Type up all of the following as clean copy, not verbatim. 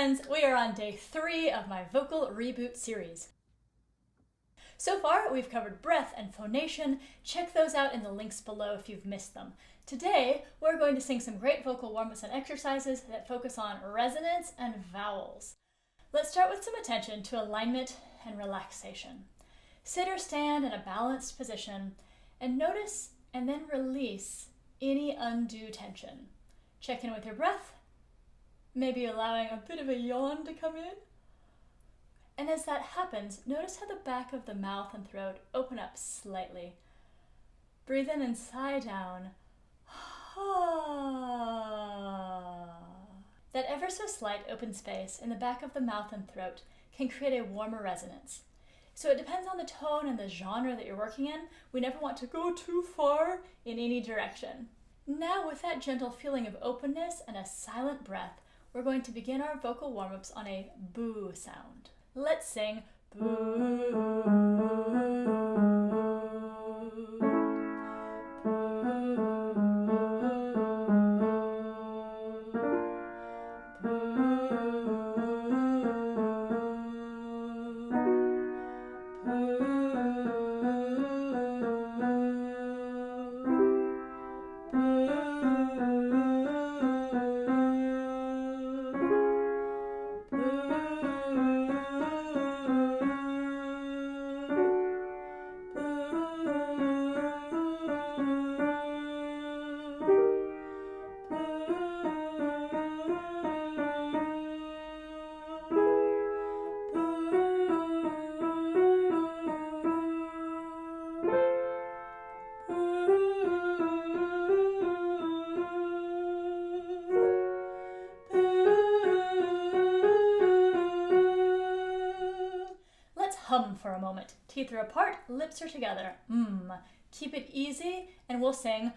friends, we are on day 3 of my vocal reboot series. So far, we've covered breath and phonation. Check those out in the links below if you've missed them. Today, we're going to sing some great vocal warm-ups and exercises that focus on resonance and vowels. Let's start with some attention to alignment and relaxation. Sit or stand in a balanced position and notice and then release any undue tension. Check in with your breath, maybe allowing a bit of a yawn to come in. And as that happens, notice how the back of the mouth and throat open up slightly. Breathe in and sigh down. That ever so slight open space in the back of the mouth and throat can create a warmer resonance. So it depends on the tone and the genre that you're working in. We never want to go too far in any direction. Now, with that gentle feeling of openness and a silent breath, we're going to begin our vocal warm-ups on a boo sound. Let's sing boo. Hum for a moment. Teeth are apart, lips are together. Keep it easy, and we'll sing.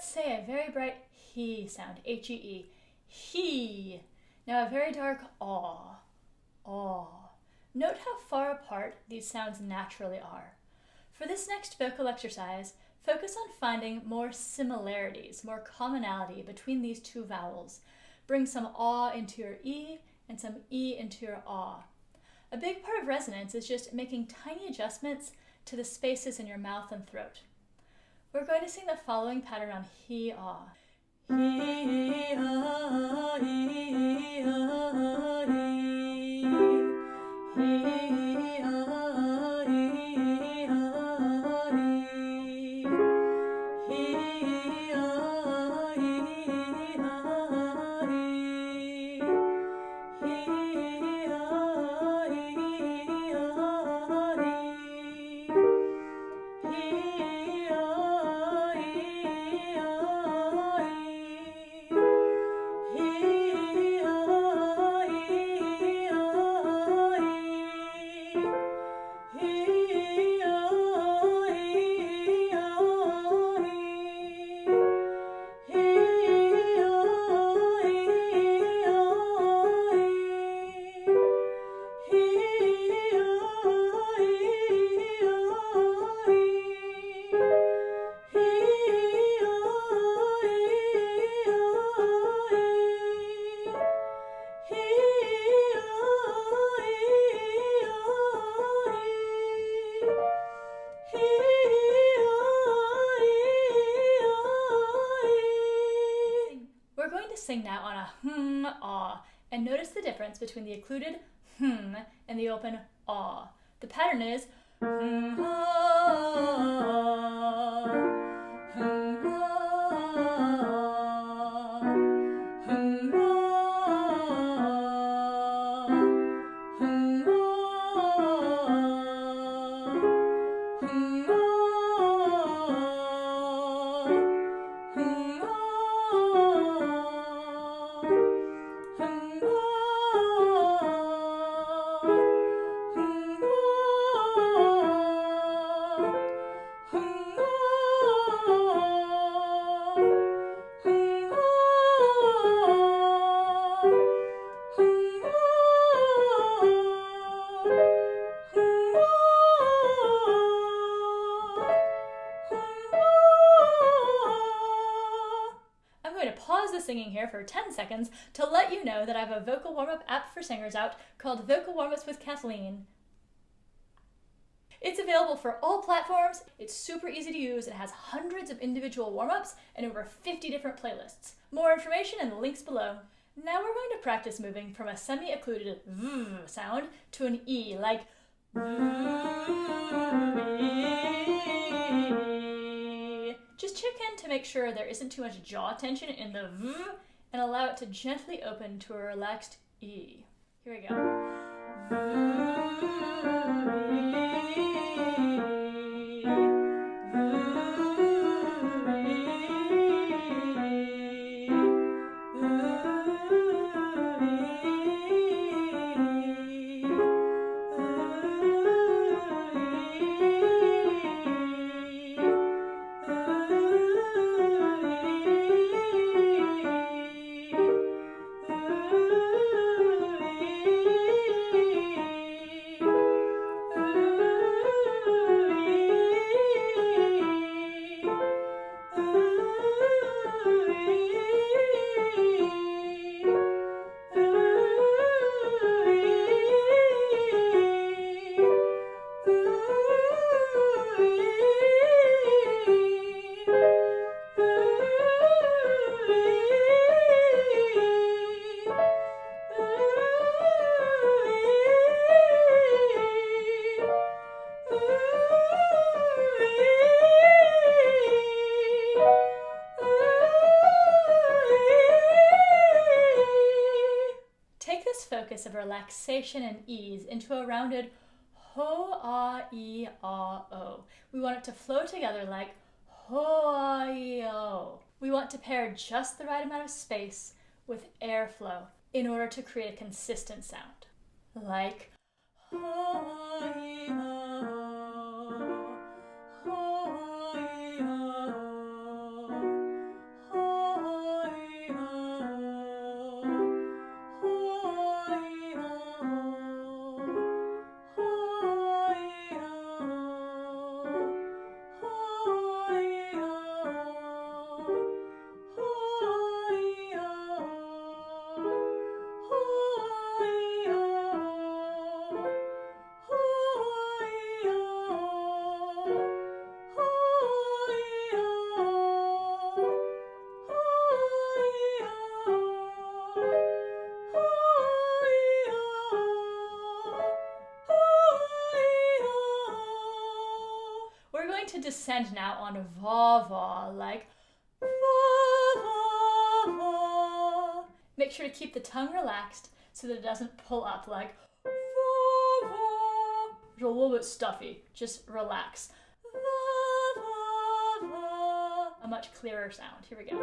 Say a very bright he sound, H-E-E, he. Now a very dark aw, aw. Note how far apart these sounds naturally are. For this next vocal exercise, focus on finding more similarities, more commonality between these two vowels. Bring some aw into your E and some E into your aw. A big part of resonance is just making tiny adjustments to the spaces in your mouth and throat. We're going to sing the following pattern on he-ah. He-ah, he-ah, he. He-ah, he-ah, he. He-ah, he-ah, he. He-ah, he-ah, sing now on a Hng-ah, and notice the difference between the occluded Hng and the open ah. The pattern is Hng-ah, Hng-ah, Hng-ah, Hng-ah, I'm going to pause the singing here for 10 seconds to let you know that I have a vocal warm-up app for singers out called Vocal Warmups with Kathleen. It's available for all platforms, it's super easy to use, it has hundreds of individual warm-ups and over 50 different playlists. More information in the links below. Now we're going to practice moving from a semi-occluded V sound to an E, like Just check in to make sure there isn't too much jaw tension in the V and allow it to gently open to a relaxed E. Here we go. Focus of relaxation and ease into a rounded ho-ah-e-ah-o. We want it to flow together like ho-ah-e-o. We want to pair just the right amount of space with airflow in order to create a consistent sound. Like ho-ah-e-o, ho-ah-e-o. We're going to descend now on va-va, like va-va-va. Make sure to keep the tongue relaxed so that it doesn't pull up like va-va. It's a little bit stuffy, just relax. Va-va-va. A much clearer sound. Here we go.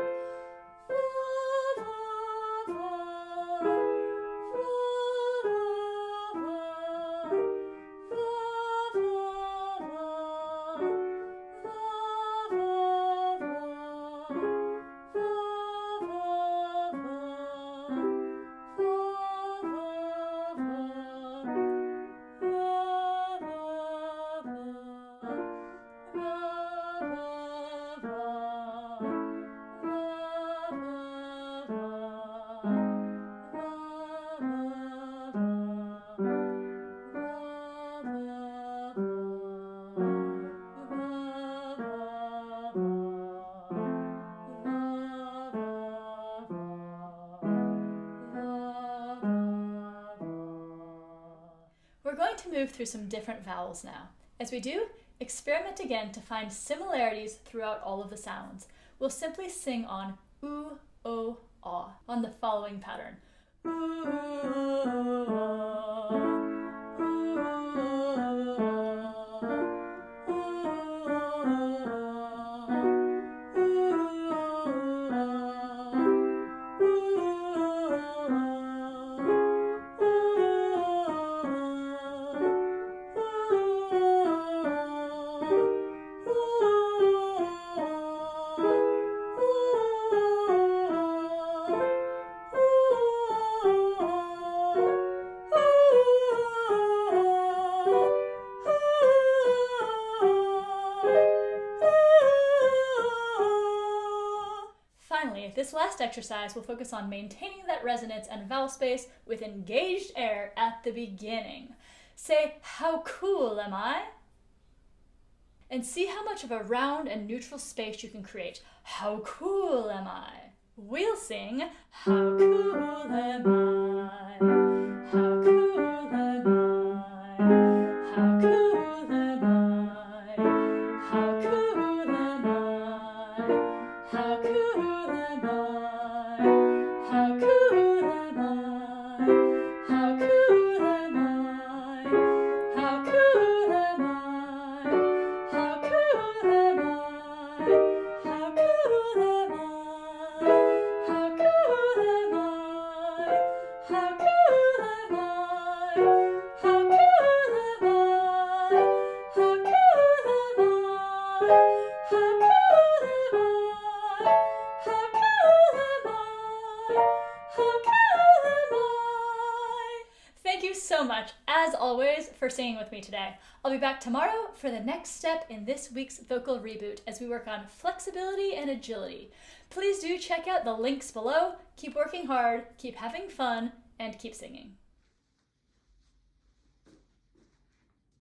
to move through some different vowels now. As we do, experiment again to find similarities throughout all of the sounds. We'll simply sing on oo, o, ah on the following pattern. Ooh, Finally, this last exercise will focus on maintaining that resonance and vowel space with engaged air at the beginning. Say, how cool am I? And see how much of a round and neutral space you can create. How cool am I? We'll sing, how cool am I? How cool am I? How cool am I? How cool am I? How cool am I? How cool am I? How cool am I? How cool am I? How cool am I? How cool am I? How cool am I? How cool am I? How cool am I? How cool am I? How cool am I? How cool am I? How cool am I? Thank you so much, as always, for singing with me today. I'll be back tomorrow for the next step in this week's vocal reboot as we work on flexibility and agility. Please do check out the links below. Keep working hard, keep having fun, and keep singing.